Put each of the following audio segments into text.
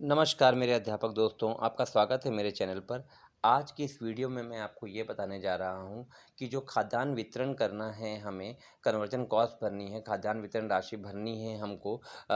नमस्कार मेरे अध्यापक दोस्तों, आपका स्वागत है मेरे चैनल पर। आज की इस वीडियो में मैं आपको ये बताने जा रहा हूँ कि जो खाद्यान्न वितरण करना है हमें, कन्वर्जन कॉस्ट भरनी है, खाद्यान्न वितरण राशि भरनी है हमको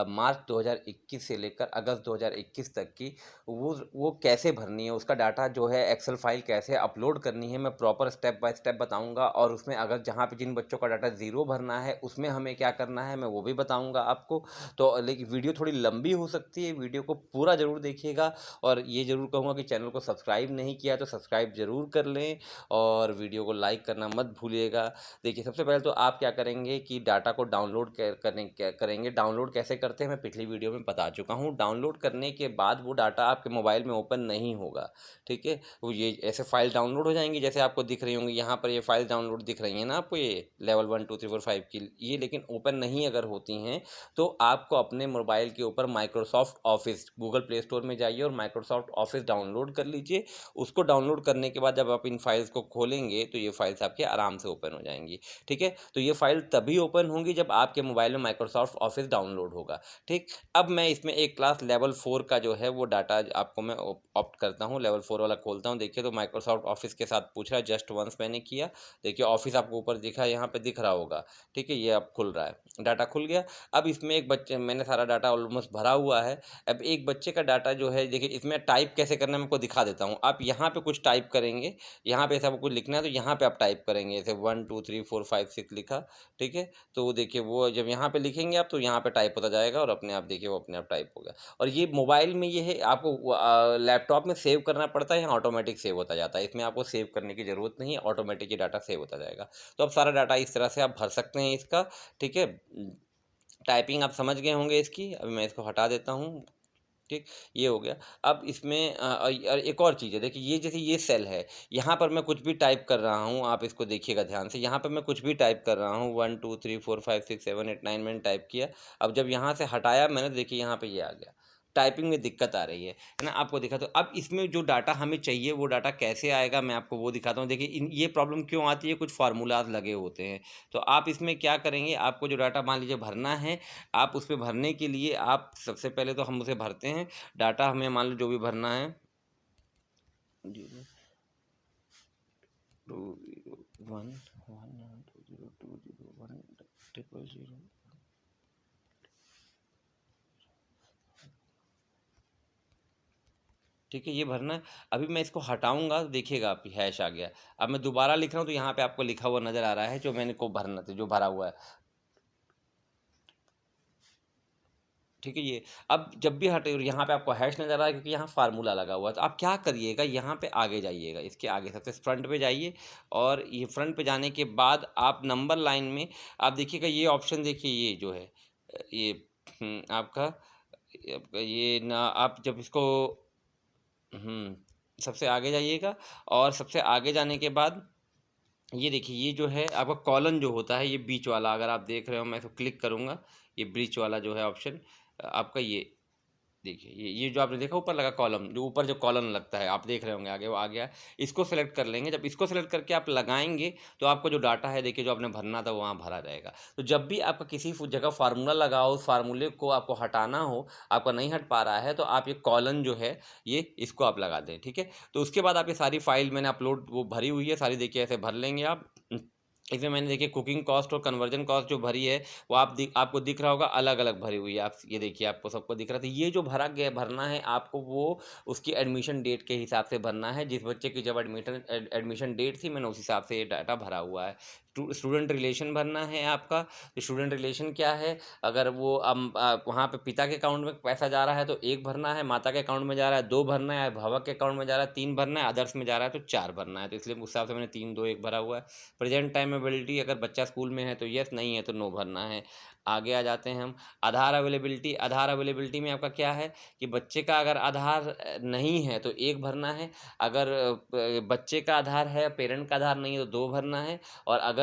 मार्च 2021 से लेकर अगस्त 2021 तक की, वो कैसे भरनी है, उसका डाटा जो है एक्सेल फाइल कैसे अपलोड करनी है, मैं प्रॉपर स्टेप बाय स्टेप बताऊँगा। और उसमें अगर जहाँ पे जिन बच्चों का डाटा ज़ीरो भरना है, उसमें हमें क्या करना है, मैं वो भी बताऊँगा आपको। तो लेकिन वीडियो थोड़ी लंबी हो सकती है, वीडियो को पूरा ज़रूर देखिएगा। और ये ज़रूर कहूँगा कि चैनल को सब्सक्राइब नहीं किया तो सब्सक्राइब ज़रूर कर लें और वीडियो को लाइक करना मत भूलिएगा। देखिए, सबसे पहले तो आप क्या करेंगे कि डाटा को डाउनलोड करेंगे। डाउनलोड कैसे करते हैं मैं पिछली वीडियो में बता चुका हूँ। डाउनलोड करने के बाद वो डाटा आपके मोबाइल में ओपन नहीं होगा, ठीक है? वो ये ऐसे फाइल डाउनलोड हो जाएँगी जैसे आपको दिख रही होंगी, यहाँ पर ये फाइल डाउनलोड दिख रही हैं ना आपको, ये लेवल 1 2 3 4 5 की, ये लेकिन ओपन नहीं अगर होती हैं तो आपको अपने मोबाइल के ऊपर Microsoft office Google play store में जाइए और माइक्रोसॉफ्ट ऑफिस डाउनलोड कर लीजिए। उसको डाउनलोड करने के बाद जब आप इन फाइल्स को खोलेंगे तो ये फाइल्स आपके आराम से ओपन हो जाएंगी, ठीक है? तो ये फाइल तभी ओपन होंगी जब आपके मोबाइल में माइक्रोसॉफ्ट ऑफिस डाउनलोड होगा, ठीक? अब मैं इसमें एक क्लास लेवल 4 का जो है वो डाटा आपको मैं ऑप्ट करता हूँ, लेवल 4 वाला खोलता हूँ। देखिए, तो माइक्रोसॉफ्ट ऑफिस के साथ पूछ रहा है, जस्ट वंस मैंने किया। देखिए, ऑफिस आपको ऊपर दिखा, यहाँ पे दिख रहा होगा, ठीक है? ये अब खुल रहा है, डाटा खुल गया। अब इसमें एक बच्चे मैंने सारा डाटा ऑलमोस्ट भरा हुआ है। अब एक बच्चे का डाटा जो है, देखिए इसमें टाइप कैसे करना है मैं आपको दिखा देता हूँ। आप यहाँ पे कुछ टाइप करेंगे, यहाँ पे ऐसा आपको कुछ लिखना है तो यहाँ पे आप टाइप करेंगे, जैसे 1 2 3 4 5 6 लिखा, ठीक है? तो देखिए वो जब यहाँ पे लिखेंगे आप तो यहाँ पे टाइप होता जाएगा और अपने आप देखिए वो अपने आप टाइप हो गया। और ये मोबाइल में ये है, आपको लैपटॉप में सेव करना पड़ता है, यहाँ ऑटोमेटिक सेव होता जाता है। इसमें आपको सेव करने की ज़रूरत नहीं है, ऑटोमेटिक ये डाटा सेव होता जाएगा। तो अब सारा डाटा इस तरह से आप भर सकते हैं इसका, ठीक है? टाइपिंग आप समझ गए होंगे इसकी, अभी मैं इसको हटा देता हूँ, ठीक? ये हो गया। अब इसमें एक और चीज़ है, देखिए ये जैसे ये सेल है, यहाँ पर मैं कुछ भी टाइप कर रहा हूँ, आप इसको देखिएगा ध्यान से, यहाँ पर मैं कुछ भी टाइप कर रहा हूँ, 1 2 3 4 5 6 7 8 9 मैंने टाइप किया। अब जब यहाँ से हटाया मैंने, देखिए यहाँ पे ये आ गया। टाइपिंग में दिक्कत आ रही है ना? आपको दिखा, तो अब इसमें जो डाटा हमें चाहिए वो डाटा कैसे आएगा मैं आपको वो दिखाता हूँ। देखिए इन ये प्रॉब्लम क्यों आती है, कुछ फ़ॉर्मूलाज़ लगे होते हैं। तो आप इसमें क्या करेंगे, आपको जो डाटा मान लीजिए भरना है, आप उसपे भरने के लिए आप सबसे पहले तो हम उसे भरते हैं। डाटा हमें मान लो जो भी भरना है, 0 2 0 1 1 2 0 2 0 1 ट्रिपल 0, ठीक है? ये भरना है। अभी मैं इसको हटाऊँगा, देखिएगा आप हैश आ गया। अब मैं दोबारा लिख रहा हूँ तो यहाँ पे आपको लिखा हुआ नज़र आ रहा है जो मैंने को भरना था, जो भरा हुआ है। ठीक है? ये अब जब भी हटे यहाँ पे आपको हैश नज़र आ रहा है क्योंकि यहाँ फ़ॉर्मूला लगा हुआ है। तो आप क्या करिएगा, यहाँ पे आगे जाइएगा, इसके आगे सबसे फ्रंट पे जाइए और ये फ्रंट पे जाने के बाद आप नंबर लाइन में आप देखिएगा ये ऑप्शन, देखिए ये जो है ये आपका ये ना, आप जब इसको सबसे आगे जाइएगा और सबसे आगे जाने के बाद ये देखिए ये जो है आपका कॉलन जो होता है, ये बीच वाला अगर आप देख रहे हो, मैं इसको क्लिक करूँगा, ये बीच वाला जो है ऑप्शन आपका ये देखिए, ये जो आपने देखा ऊपर लगा कॉलम, जो ऊपर जो कॉलम लगता है, आप देख रहे होंगे आगे, वो आ गया है। इसको सेलेक्ट कर लेंगे, जब इसको सेलेक्ट करके आप लगाएँगे, तो आपको जो डाटा है देखिए जो आपने भरना था वो वहाँ भरा जाएगा। तो जब भी आपका किसी जगह फ़ॉर्मूला लगा हो, उस फ़ॉर्मूले को आपको हटाना हो, आपका नहीं हट पा रहा है, तो आप ये कॉलन जो है, ये इसको आप लगा दें, ठीक है? तो उसके बाद आप ये सारी फ़ाइल मैंने अपलोड वो भरी हुई है, सारी देखिए ऐसे भर लेंगे आप। इसमें मैंने देखिए कुकिंग कॉस्ट और कन्वर्जन कॉस्ट जो भरी है, वो आपको दिख रहा होगा अलग-अलग भरी हुई है। आप ये देखिए आपको सबको दिख रहा है। तो ये जो भरना है आपको, वो उसकी एडमिशन डेट के हिसाब से भरना है। जिस बच्चे की जब एडमिशन डेट थी मैंने उस हिसाब से ये डाटा भरा हुआ है। स्टूडेंट रिलेशन भरना है आपका। तो स्टूडेंट रिलेशन क्या है, अगर वो वहाँ पे पिता के अकाउंट में पैसा जा रहा है तो 1 भरना है, माता के अकाउंट में जा रहा है 2 भरना है, अभिभावक के अकाउंट में जा रहा है 3 भरना है, अदर्स में जा रहा है तो 4 भरना है। तो इसलिए उस हिसाब से मैंने 3 2 1 भरा हुआ है। प्रेजेंट टाइम अवेलेबिलिटी, अगर बच्चा स्कूल में है तो येस, नहीं है तो नो भरना है। आगे आ जाते हैं हम। आधार अवेलेबिलिटी, आधार अवेलेबिलिटी में आपका क्या है कि बच्चे का अगर आधार नहीं है तो 1 भरना है, अगर बच्चे का आधार है, पेरेंट का आधार नहीं है तो 2 भरना है, और अगर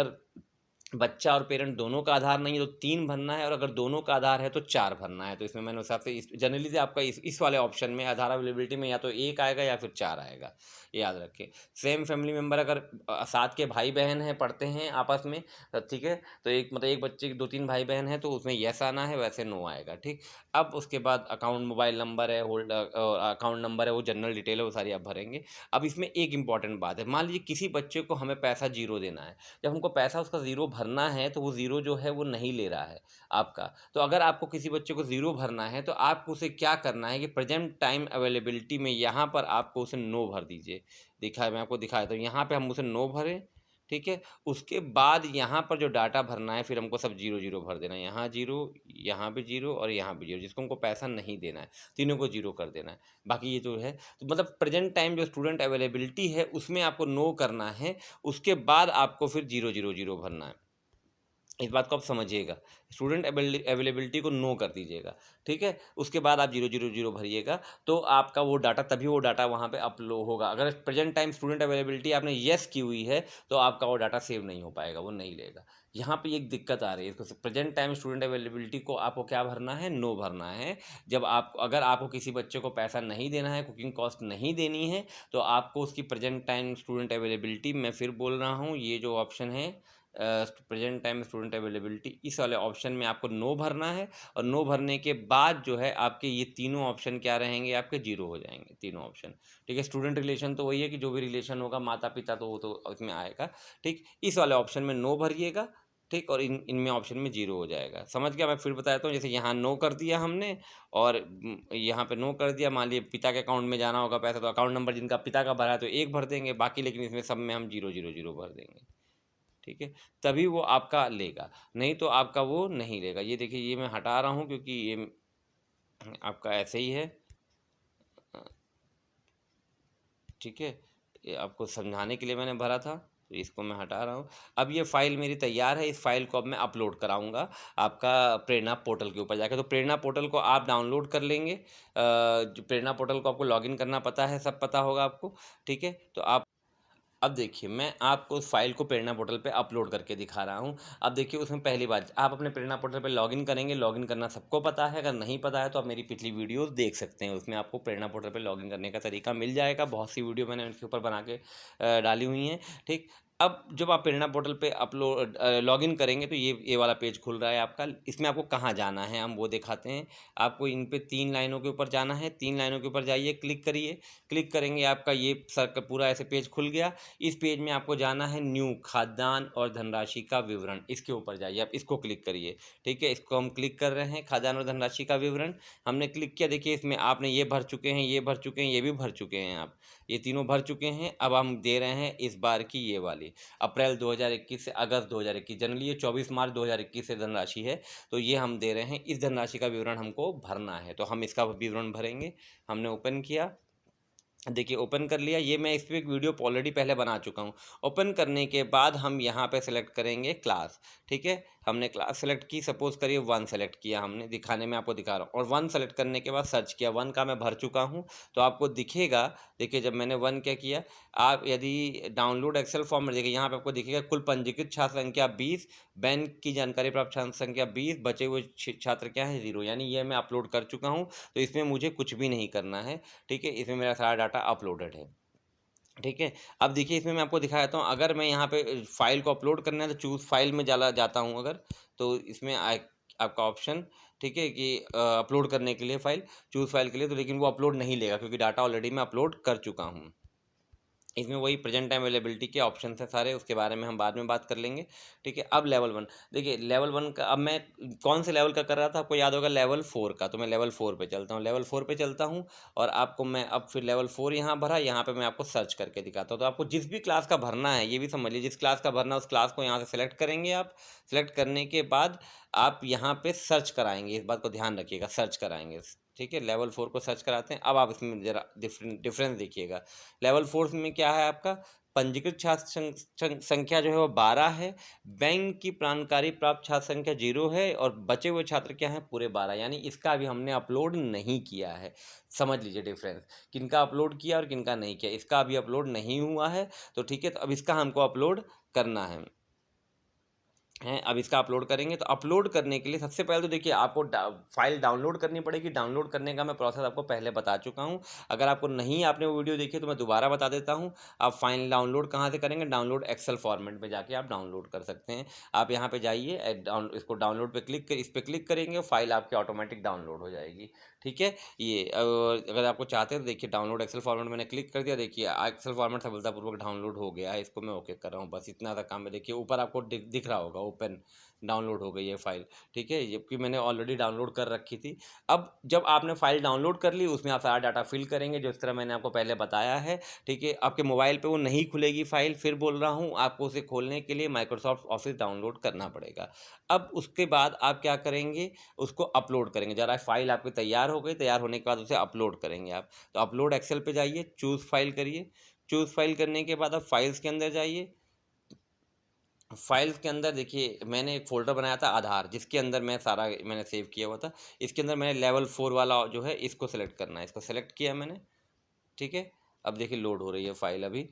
बच्चा और पेरेंट दोनों का आधार नहीं है तो 3 भरना है, और अगर दोनों का आधार है तो 4 भरना है। तो इसमें मैंने उस हिसाब से जनरली से आपका इस वाले ऑप्शन में आधार अवेलेबिलिटी में या तो 1 आएगा या फिर 4 आएगा, ये याद रखें। सेम फैमिली मेंबर अगर साथ के भाई बहन हैं, पढ़ते हैं आपस में, ठीक है, तो एक मतलब एक बच्चे के 2-3 भाई बहन हैं तो उसमें येस आना है, वैसे नो आएगा, ठीक। अब उसके बाद अकाउंट मोबाइल नंबर है, अकाउंट नंबर है, वो जनरल डिटेल है, वो सारी आप भरेंगे। अब इसमें एक इंपॉर्टेंट बात है, मान लीजिए किसी बच्चे को हमें पैसा 0 देना है, जब हमको पैसा उसका 0 भरना है तो वो 0 जो है वो नहीं ले रहा है आपका। तो अगर आपको किसी बच्चे को 0 भरना है तो आपको उसे क्या करना है कि प्रेजेंट टाइम अवेलेबिलिटी में यहाँ पर आपको उसे नो भर दीजिए। मैं आपको दिखाया तो यहाँ पे हम उसे नो भरें, ठीक है। उसके बाद यहाँ पर जो डाटा भरना है फिर हमको सब 0 0 भर देना है, यहाँ 0, यहाँ भी 0 और यहाँ भी 0, जिसको हमको पैसा नहीं देना है तीनों को 0 कर देना है। बाकी ये जो है तो मतलब प्रेजेंट टाइम जो स्टूडेंट अवेलेबिलिटी है उसमें आपको नो करना है, उसके बाद आपको फिर 0 0 0 भरना है। इस बात को आप समझिएगा, स्टूडेंट अवेलेबिलिटी को नो कर दीजिएगा, ठीक है। उसके बाद आप 0 0 0 भरिएगा तो आपका वो डाटा, तभी वो डाटा वहाँ पे अपलोड होगा। अगर प्रेजेंट टाइम स्टूडेंट अवेलेबिलिटी आपने येस की हुई है तो आपका वो डाटा सेव नहीं हो पाएगा, वो नहीं लेगा। यहाँ पे एक दिक्कत आ रही है, इसको प्रेजेंट टाइम स्टूडेंट अवेलेबिलिटी को आपको क्या भरना है, नो भरना है। जब आप अगर आपको किसी बच्चे को पैसा नहीं देना है, कुकिंग कॉस्ट नहीं देनी है, तो आपको उसकी प्रेजेंट टाइम स्टूडेंट अवेलेबिलिटी, मैं फिर बोल रहा हूँ, ये जो ऑप्शन है प्रेजेंट टाइम स्टूडेंट अवेलेबिलिटी, इस वाले ऑप्शन में आपको नो भरना है। और नो भरने के बाद जो है आपके ये तीनों ऑप्शन क्या रहेंगे, आपके 0 हो जाएंगे तीनों ऑप्शन, ठीक है। स्टूडेंट रिलेशन तो वही है कि जो भी रिलेशन होगा माता पिता, तो वो तो उसमें आएगा, ठीक। इस वाले ऑप्शन में नो भरिएगा, ठीक, और इनमें ऑप्शन में 0 हो जाएगा। समझ गया? मैं फिर बताता हूँ, जैसे यहाँ नो कर दिया हमने और यहाँ पे नो कर दिया। मान लीजिए पिता के अकाउंट में जाना होगा पैसा, तो अकाउंट नंबर जिनका पिता का भरा है तो 1 भर देंगे, बाकी लेकिन इसमें सब में हम 0 0 0 भर देंगे, ठीक है। तभी वो आपका लेगा, नहीं तो आपका वो नहीं लेगा। ये देखिए, ये मैं हटा रहा हूँ क्योंकि ये आपका ऐसे ही है, ठीक है। ये आपको समझाने के लिए मैंने भरा था, तो इसको मैं हटा रहा हूँ। अब ये फ़ाइल मेरी तैयार है, इस फ़ाइल को अब मैं अपलोड कराऊँगा आपका प्रेरणा पोर्टल के ऊपर जाकर। तो प्रेरणा पोर्टल को आप डाउनलोड कर लेंगे। जो प्रेरणा पोर्टल को आपको लॉगिन करना पता है, सब पता होगा आपको, ठीक है। तो आप अब देखिए, मैं आपको उस फ़ाइल को प्रेरणा पोर्टल पे अपलोड करके दिखा रहा हूँ। अब देखिए, उसमें पहली बात, आप अपने प्रेरणा पोर्टल पे लॉगिन करेंगे, लॉगिन करना सबको पता है। अगर नहीं पता है तो आप मेरी पिछली वीडियोज़ देख सकते हैं, उसमें आपको प्रेरणा पोर्टल पे लॉगिन करने का तरीका मिल जाएगा। बहुत सी वीडियो मैंने उसके ऊपर बना के डाली हुई हैं, ठीक। अब जब आप प्रेरणा पोर्टल पे लॉगिन करेंगे तो ये वाला पेज खुल रहा है आपका। इसमें आपको कहाँ जाना है हम वो दिखाते हैं। आपको इन पे 3 लाइनों के ऊपर जाना है, 3 लाइनों के ऊपर जाइए, क्लिक करिए। क्लिक करेंगे, आपका ये पूरा ऐसे पेज खुल गया। इस पेज में आपको जाना है न्यू खाद्यान्न और धनराशि का विवरण, इसके ऊपर जाइए, आप इसको क्लिक करिए, ठीक है। इसको हम क्लिक कर रहे हैं, खाद्यान्न और धनराशि का विवरण हमने क्लिक किया। देखिए, इसमें आपने ये भर चुके हैं, ये भर चुके हैं, ये भी भर चुके हैं, आप ये तीनों भर चुके हैं। अब हम दे रहे हैं इस बार की ये वाली, अप्रैल 2021 से अगस्त 2021, जनरली ये 24 मार्च 2021 से धनराशि है, तो ये हम दे रहे हैं। इस धनराशि का विवरण हमको भरना है, तो हम इसका विवरण भरेंगे। हमने ओपन किया, देखिए ओपन कर लिया। ये मैं इस पर एक वीडियो ऑलरेडी पहले बना चुका हूँ। ओपन करने के बाद हम यहाँ पे सेलेक्ट करेंगे क्लास, ठीक है। हमने क्लास सेलेक्ट की, सपोज करिए 1 सेलेक्ट किया हमने, दिखाने में आपको दिखा रहा हूँ। और 1 सेलेक्ट करने के बाद सर्च किया, 1 का मैं भर चुका हूँ, तो आपको दिखेगा। देखिए, जब मैंने 1 क्या किया, आप यदि डाउनलोड एक्सेल फॉर्म में देखिए, यहाँ पे आपको दिखेगा कुल पंजीकृत छात्र संख्या 20, बैंक की जानकारी प्राप्त छात्र संख्या 20, बचे हुए छात्र क्या है 0, यानी ये मैं अपलोड कर चुका हूँ। तो इसमें मुझे कुछ भी नहीं करना है, ठीक है। इसमें मेरा सारा डाटा अपलोडेड है, ठीक है। अब देखिए, इसमें मैं आपको दिखा देता हूँ। अगर मैं यहाँ पे फ़ाइल को अपलोड करना है तो चूज़ फाइल में जाता हूँ अगर, तो इसमें आपका ऑप्शन, ठीक है, कि अपलोड करने के लिए फ़ाइल, चूज़ फाइल के लिए, तो लेकिन वो अपलोड नहीं लेगा क्योंकि डाटा ऑलरेडी मैं अपलोड कर चुका हूँ। इसमें वही प्रेजेंट टाइम अवेलेबिलिटी के ऑप्शन हैं सारे, उसके बारे में हम बाद में बात कर लेंगे, ठीक है। अब लेवल 1, देखिए लेवल 1 का, अब मैं कौन से लेवल का कर रहा था, आपको याद होगा लेवल 4 का, तो मैं लेवल 4 पे चलता हूँ, लेवल 4 पे चलता हूँ। और आपको मैं अब फिर लेवल 4 यहाँ भरा, यहाँ पे मैं आपको सर्च करके दिखाता हूँ। तो आपको जिस भी क्लास का भरना है, ये भी समझ लीजिए, जिस क्लास का भरना है उस क्लास को यहाँ से सेलेक्ट करेंगे आप। सेलेक्ट करने के बाद आप यहाँ पे सर्च कराएंगे, इस बात को ध्यान रखिएगा, सर्च कराएंगे, ठीक है। लेवल 4 को सर्च कराते हैं। अब आप इसमें ज़रा डिफरेंस देखिएगा। लेवल 4 में क्या है आपका, पंजीकृत छात्र संख्या जो है वो 12 है, बैंक की जानकारी प्राप्त छात्र संख्या 0 है, और बचे हुए छात्र क्या हैं, पूरे 12, यानी इसका अभी हमने अपलोड नहीं किया है। समझ लीजिए डिफरेंस, किनका अपलोड किया और किनका नहीं किया, इसका अभी अपलोड नहीं हुआ है, तो ठीक है। तो अब इसका हमको अपलोड करना है। हैं। अब इसका अपलोड करेंगे, तो अपलोड करने के लिए सबसे पहले तो देखिए आपको फाइल डाउनलोड करनी पड़ेगी। डाउनलोड करने का मैं प्रोसेस आपको पहले बता चुका हूँ। अगर आपको नहीं आपने वो वीडियो देखी तो मैं दोबारा बता देता हूँ। आप फाइल डाउनलोड कहाँ से करेंगे, डाउनलोड एक्सेल फॉर्मेट में जाके आप डाउनलोड कर सकते हैं। आप यहाँ पे जाइए, इसको डाउनलोड पे क्लिक कर, इस पर क्लिक करेंगे, फाइल आपकी ऑटोमेटिक डाउनलोड हो जाएगी। ठीक है, ये अगर आपको चाहते हैं तो देखिए डाउनलोड एक्सेल फॉर्मेट मैंने क्लिक कर दिया। देखिए एक्सेल फॉर्मेट सफलतापूर्वक डाउनलोड हो गया है। इसको मैं ओके कर रहा हूँ, बस इतना सा काम है। देखिए ऊपर आपको दिख रहा होगा ओपन, डाउनलोड हो गई है फाइल। ठीक है, जबकि मैंने ऑलरेडी डाउनलोड कर रखी थी। अब जब आपने फाइल डाउनलोड कर ली, उसमें आप सारा डाटा फिल करेंगे जो इस तरह मैंने आपको पहले बताया है। ठीक है, आपके मोबाइल पे वो नहीं खुलेगी फाइल। फिर बोल रहा हूँ, आपको उसे खोलने के लिए माइक्रोसॉफ्ट ऑफिस डाउनलोड करना पड़ेगा। अब उसके बाद आप क्या करेंगे, उसको अपलोड करेंगे। ज़रा फाइल आपकी तैयार हो गई, तैयार होने के बाद उसे अपलोड करेंगे आप। तो अपलोड एक्सेल पे जाइए, चूज़ फाइल करिए। चूज़ फाइल करने के बाद आप फाइल्स के अंदर जाइए। फाइल्स के अंदर देखिए मैंने एक फ़ोल्डर बनाया था आधार, जिसके अंदर मैं सारा मैंने सेव किया हुआ था। इसके अंदर मैंने लेवल 4 वाला जो है इसको सेलेक्ट करना है, इसको सेलेक्ट किया मैंने। ठीक है, अब देखिए लोड हो रही है फाइल अभी।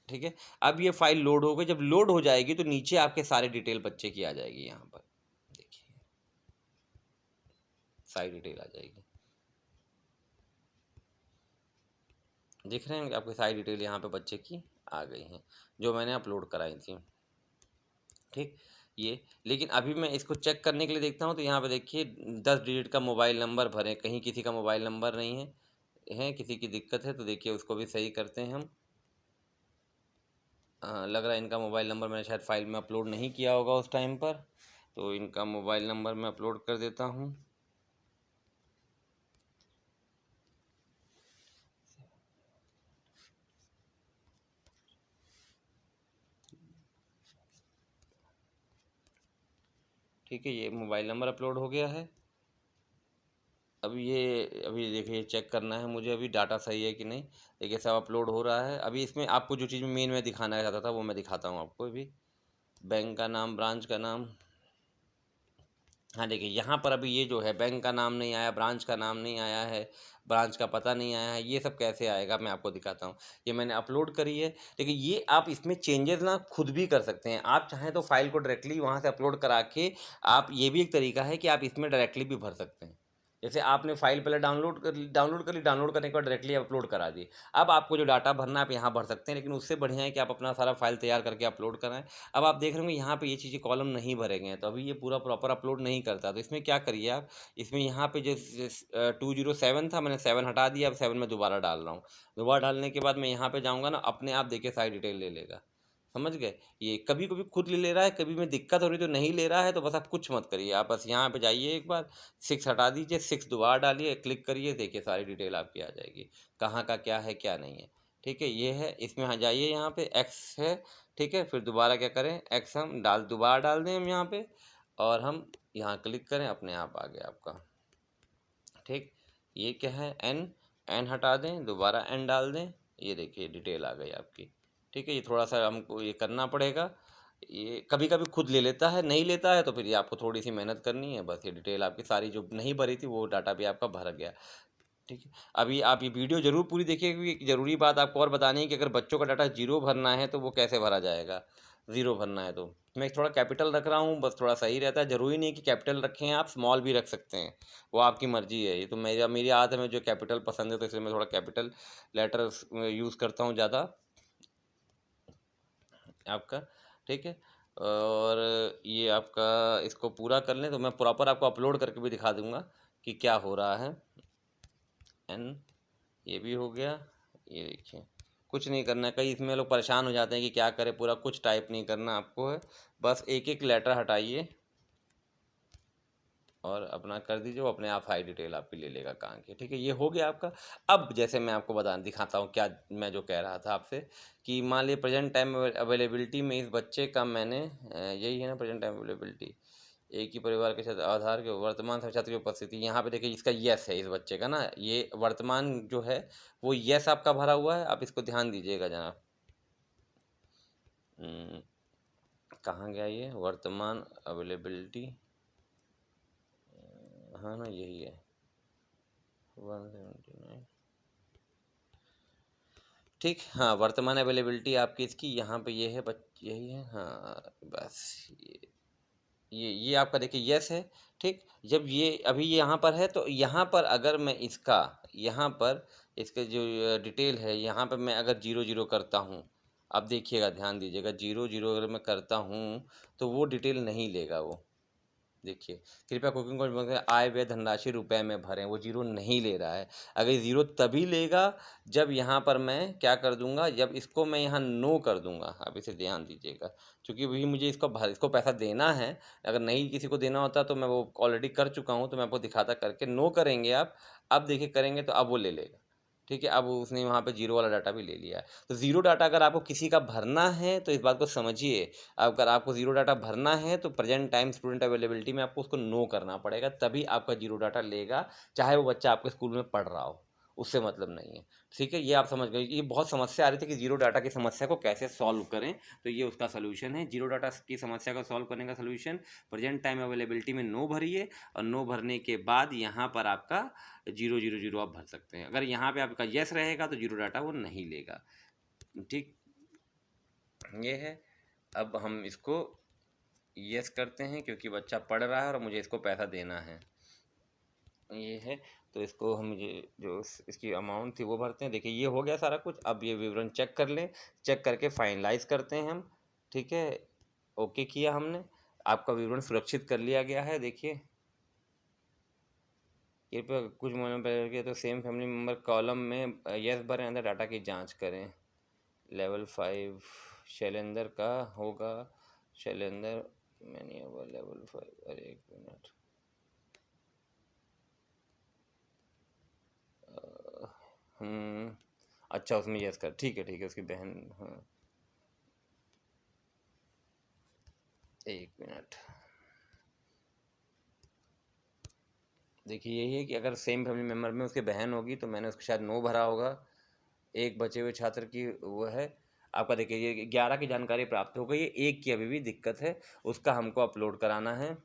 ठीक है, अब ये फाइल लोड हो गई। जब लोड हो जाएगी तो नीचे आपके सारे डिटेल बच्चे की आ जाएगी। यहाँ पर देखिए सारी डिटेल आ जाएगी, दिख रहे हैं आपकी सारी डिटेल यहाँ पे बच्चे की आ गई हैं, जो मैंने अपलोड कराई थी। ठीक, ये लेकिन अभी मैं इसको चेक करने के लिए देखता हूँ, तो यहाँ पे देखिए 10 डिजिट का मोबाइल नंबर भरें, कहीं किसी का मोबाइल नंबर नहीं है, किसी की दिक्कत है। तो देखिए उसको भी सही करते हैं हम। लग रहा है इनका मोबाइल नंबर मैंने शायद फाइल में अपलोड नहीं किया होगा उस टाइम पर, तो इनका मोबाइल नंबर मैं अपलोड कर देता हूँ। ठीक है, ये मोबाइल नंबर अपलोड हो गया है। अभी देखिए चेक करना है मुझे, अभी डाटा सही है कि नहीं। देखिए सब अपलोड हो रहा है। अभी इसमें आपको जो चीज़ मेन में दिखाना चाहता था वो मैं दिखाता हूँ आपको अभी। बैंक का नाम, ब्रांच का नाम। हाँ, देखिए यहाँ पर अभी ये जो है बैंक का नाम नहीं आया, ब्रांच का नाम नहीं आया है, ब्रांच का पता नहीं आया है। ये सब कैसे आएगा मैं आपको दिखाता हूँ। ये मैंने अपलोड करी है। देखिए ये आप इसमें चेंजेस ना खुद भी कर सकते हैं। आप चाहें तो फाइल को डायरेक्टली वहाँ से अपलोड करा के आप, ये भी एक तरीका है कि आप इसमें डायरेक्टली भी भर सकते हैं। जैसे आपने फाइल पहले डाउनलोड करने के बाद डायरेक्टली अपलोड करा दी। अब आपको जो डाटा भरना है आप यहाँ भर सकते हैं, लेकिन उससे बढ़िया है कि आप अपना सारा फाइल तैयार करके अपलोड कराएँ। अब आप देख रहे होंगे यहाँ पे ये चीज़ें कॉलम नहीं भरे गए हैं, तो अभी ये पूरा प्रॉपर अपलोड नहीं करता। तो इसमें क्या करिए आप, इसमें यहाँ पे जो 207 था, मैंने 7 हटा दिया। अब 7 मैं दोबारा डाल रहा हूँ। दोबारा डालने के बाद मैं यहाँ पे जाऊँगा ना, अपने आप देखिए सारी डिटेल ले लेगा। समझ गए? ये कभी-कभी खुद ले ले रहा है, कभी में दिक्कत हो रही है तो नहीं ले रहा है, तो बस आप कुछ मत करिए। आप बस यहाँ पे जाइए, एक बार 6 हटा दीजिए, 6 दोबारा डालिए, क्लिक करिए, देखिए सारी डिटेल आपकी आ जाएगी। कहाँ का क्या है, क्या नहीं है। ठीक है, ये है। इसमें हाँ जाइए, यहाँ पे एक्स है। ठीक है, फिर दोबारा क्या करें, एक्स हम दोबारा डाल दें हम यहाँ पे, और हम यहाँ क्लिक करें, अपने आप आ गया आपका। ठीक, ये क्या है, एन, एन हटा दें, दोबारा एन डाल दें, ये देखिए डिटेल आ गई आपकी। ठीक है, ये थोड़ा सा हमको ये करना पड़ेगा। ये कभी कभी खुद ले लेता है, नहीं लेता है तो फिर ये आपको थोड़ी सी मेहनत करनी है। बस ये डिटेल आपकी सारी जो नहीं भरी थी वो डाटा भी आपका भर गया। ठीक है, अभी आप ये वीडियो ज़रूर पूरी देखिए, क्योंकि एक ज़रूरी बात आपको और बतानी है कि अगर बच्चों का डाटा जीरो भरना है तो वो कैसे भरा जाएगा। ज़ीरो भरना है तो मैं थोड़ा कैपिटल रख रहा हूँ, बस थोड़ा सही रहता है। ज़रूरी नहीं कि कैपिटल रखें, आप स्मॉल भी रख सकते हैं, वो आपकी मर्ज़ी है। ये तो मेरी आदत है, मुझे कैपिटल पसंद है, तो इसलिए मैं थोड़ा कैपिटल लेटर्स यूज़ करता हूँ ज़्यादा आपका। ठीक है, और ये आपका, इसको पूरा कर लें तो मैं प्रॉपर आपको अपलोड करके भी दिखा दूँगा कि क्या हो रहा है। एन, ये भी हो गया। ये देखिए कुछ नहीं करना है। कई इसमें लोग परेशान हो जाते हैं कि क्या करें, पूरा कुछ टाइप नहीं करना आपको है। बस एक एक लेटर हटाइए और अपना कर दीजिए, वो अपने आप हाई डिटेल आपकी ले लेगा कहाँ की। ठीक है, ये हो गया आपका। अब जैसे मैं आपको दिखाता हूँ क्या मैं जो कह रहा था आपसे, कि मान लीजिए प्रेजेंट टाइम अवेलेबिलिटी में इस बच्चे का मैंने यही है ना, प्रेजेंट टाइम अवेलेबिलिटी, एक ही परिवार के साथ आधार के वर्तमान समय छात्र की उपस्थिति। यहाँ पे देखिए इसका यस है, इस बच्चे का ना, ये वर्तमान जो है वो यस आपका भरा हुआ है। आप इसको ध्यान दीजिएगा जनाब। कहाँ गया ये वर्तमान अवेलेबिलिटी, हाँ ना यही है 179। ठीक, हाँ वर्तमान अवेलेबिलिटी आपकी इसकी यहाँ पे ये है, यही है, हाँ बस ये ये आपका देखिए यस है, ठीक? जब ये अभी यहाँ पर है तो यहाँ पर अगर मैं इसका यहाँ पर इसके जो डिटेल है यहाँ पे मैं अगर 00 करता हूँ, अब देखिएगा ध्यान दीजिएगा 00 अगर मैं करता हूँ, तो वो डिटेल नहीं लेगा वो। देखिए, कृपया कुकिंग कोड में आय व्यय धनराशि रुपए में भरें, वो ज़ीरो नहीं ले रहा है। अगर ये ज़ीरो तभी लेगा जब यहाँ पर मैं क्या कर दूँगा, जब इसको मैं यहाँ नो कर दूँगा। अब इसे ध्यान दीजिएगा, चूँकि अभी मुझे इसको पैसा देना है, अगर नहीं किसी को देना होता तो मैं वो ऑलरेडी कर चुका हूँ, तो मैं आपको दिखाता करके। नो करेंगे आप, अब देखिए करेंगे तो अब वो ले लेगा। ठीक है, अब उसने वहाँ पे ज़ीरो वाला डाटा भी ले लिया है। तो ज़ीरो डाटा अगर आपको किसी का भरना है तो इस बात को समझिए, अगर आपको ज़ीरो डाटा भरना है तो प्रेज़ेंट टाइम स्टूडेंट अवेलेबिलिटी में आपको उसको नो करना पड़ेगा, तभी आपका ज़ीरो डाटा लेगा, चाहे वो बच्चा आपके स्कूल में पढ़ रहा हो, उससे मतलब नहीं है। ठीक है, ये आप समझ गए। ये बहुत समस्या आ रही थी कि ज़ीरो डाटा की समस्या को कैसे सॉल्व करें, तो ये उसका सॉल्यूशन है। ज़ीरो डाटा की समस्या को सॉल्व करने का सॉल्यूशन, प्रेज़ेंट टाइम अवेलेबिलिटी में नो भरिए और नो भरने के बाद यहाँ पर आपका 000 आप भर सकते हैं। अगर यहाँ पे आपका येस रहेगा तो ज़ीरो डाटा वो नहीं लेगा। ठीक, ये है। अब हम इसको येस करते हैं क्योंकि बच्चा पढ़ रहा है और मुझे इसको पैसा देना है। ये है, तो इसको हम ये जो इसकी अमाउंट थी वो भरते हैं। देखिए ये हो गया सारा कुछ। अब ये विवरण चेक कर लें, चेक करके फाइनलाइज करते हैं हम। ठीक है, ओके किया हमने, आपका विवरण सुरक्षित कर लिया गया है। देखिए कृपया कुछ महीनों पहले किया तो सेम फैमिली मेम्बर कॉलम में यस भरें, अंदर डाटा की जांच करें। लेवल 5 शैलेंद्र का होगा, शैलेंद्र मैंने होगा लेवल 5। अरे एक मिनट, अच्छा उसमें यस कर, ठीक है उसकी बहन। हाँ, एक मिनट, देखिए यही है कि अगर सेम फैमिली मेम्बर में उसकी बहन होगी तो मैंने उसको शायद नो भरा होगा। एक बचे हुए छात्र की वो है आपका। देखिए ये 11 की जानकारी प्राप्त हो गई है, एक की अभी भी दिक्कत है, उसका हमको अपलोड कराना है।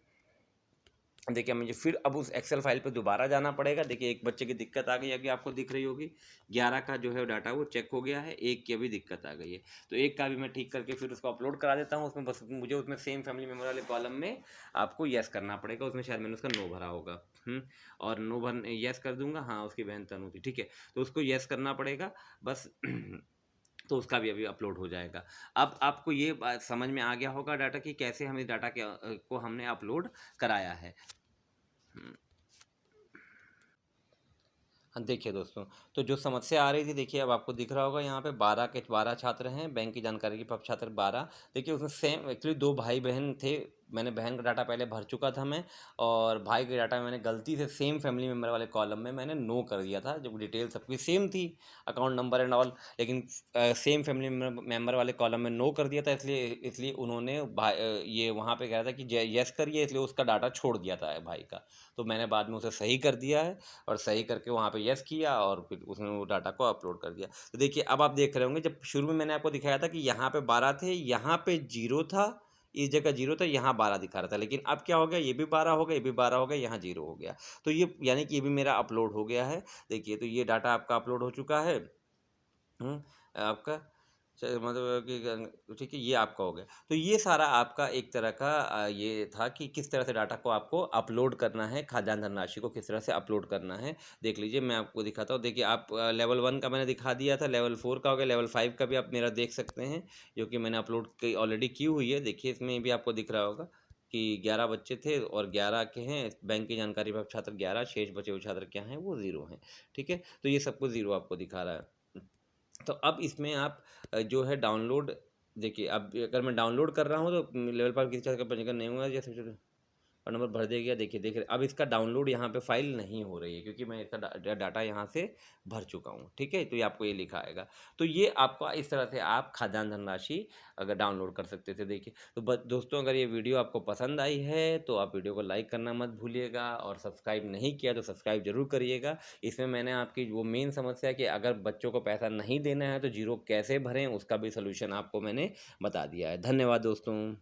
देखिए मुझे फिर अब उस एक्सेल फाइल पे दोबारा जाना पड़ेगा। देखिए एक बच्चे की दिक्कत आ गई, अभी आपको दिख रही होगी। 11 का जो है डाटा वो चेक हो गया है, एक की अभी दिक्कत आ गई है, तो एक का भी मैं ठीक करके फिर उसको अपलोड करा देता हूँ। उसमें बस मुझे उसमें सेम फैमिली मेम्बर वाले कॉलम में आपको येस करना पड़ेगा। उसमें शायद मैंने उसका नो भरा होगा। और नो भर येस कर दूंगा। हाँ, उसकी बहन तनु थी, ठीक है, तो उसको येस करना पड़ेगा बस। तो उसका भी अभी अपलोड हो जाएगा। अब आपको ये बात समझ में आ गया होगा डाटा की कैसे हम इस डाटा के को हमने अपलोड कराया है। हाँ, देखिए दोस्तों, तो जो समस्या आ रही थी, देखिए अब आपको दिख रहा होगा यहाँ पे 12 छात्र हैं, बैंक की जानकारी के पास छात्र 12। देखिए उसमें सेम एक्चुअली 2 भाई-बहन थे। मैंने बहन का डाटा पहले भर चुका था मैं, और भाई के डाटा में मैंने गलती से सेम फैमिली मेंबर वाले कॉलम में मैंने नो कर दिया था, जब डिटेल सबकी सेम थी, अकाउंट नंबर एंड ऑल। लेकिन सेम फैमिली मेंबर वाले कॉलम में नो कर दिया था, इसलिए इसलिए उन्होंने ये वहाँ पे कह रहा था कि येस करिए, इसलिए उसका डाटा छोड़ दिया था भाई का। तो मैंने बाद में उसे सही कर दिया है, और सही करके वहाँ पे यस किया और फिर उसने वो डाटा को अपलोड कर दिया। तो देखिए अब आप देख रहे होंगे, जब शुरू में मैंने आपको दिखाया था कि यहाँ पे 12 थे, यहाँ पे 0 था, इस जगह 0 था, यहाँ 12 दिखा रहा था। लेकिन अब क्या हो गया, ये भी 12 हो गया, ये भी 12 हो गया, यहाँ 0 हो गया। तो ये यानी कि ये भी मेरा अपलोड हो गया है। देखिए तो ये डाटा आपका अपलोड हो चुका है। आपका मतलब कि ठीक है, ये आपका हो गया। तो ये सारा आपका एक तरह का ये था कि किस तरह से डाटा को आपको अपलोड करना है, खाद्यान्न धनराशि को किस तरह से अपलोड करना है। देख लीजिए मैं आपको दिखाता हूँ। देखिए आप लेवल 1 का मैंने दिखा दिया था, लेवल 4 का हो गया, लेवल 5 का भी आप मेरा देख सकते हैं, जो कि मैंने अपलोड की ऑलरेडी की हुई है। देखिए इसमें भी आपको दिख रहा होगा कि 11 बच्चे थे और 11 के हैं, बैंक की जानकारी पर छात्र 11, शेष बचे हुए छात्र क्या हैं, वो 0 हैं। ठीक है, तो ये सब कुछ 0 आपको दिखा रहा है। तो अब इसमें आप जो है डाउनलोड, देखिए अब अगर मैं डाउनलोड कर रहा हूँ तो लेवल पर किसी तरह का पंजीकरण नहीं हुआ, जैसे और नंबर भर दिया गया। देखिए अब इसका डाउनलोड यहाँ पे फाइल नहीं हो रही है, क्योंकि मैं इसका डाटा यहाँ से भर चुका हूँ। ठीक है, तो ये आपको ये लिखा आएगा। तो ये आपका इस तरह से आप खाद्यान्न धनराशि अगर डाउनलोड कर सकते थे। देखिए तो दोस्तों, अगर ये वीडियो आपको पसंद आई है तो आप वीडियो को लाइक करना मत भूलिएगा, और सब्सक्राइब नहीं किया तो सब्सक्राइब जरूर करिएगा। इसमें मैंने आपकी वो मेन समस्या कि अगर बच्चों को पैसा नहीं देना है तो 0 कैसे भरें, उसका भी सोल्यूशन आपको मैंने बता दिया है। धन्यवाद दोस्तों।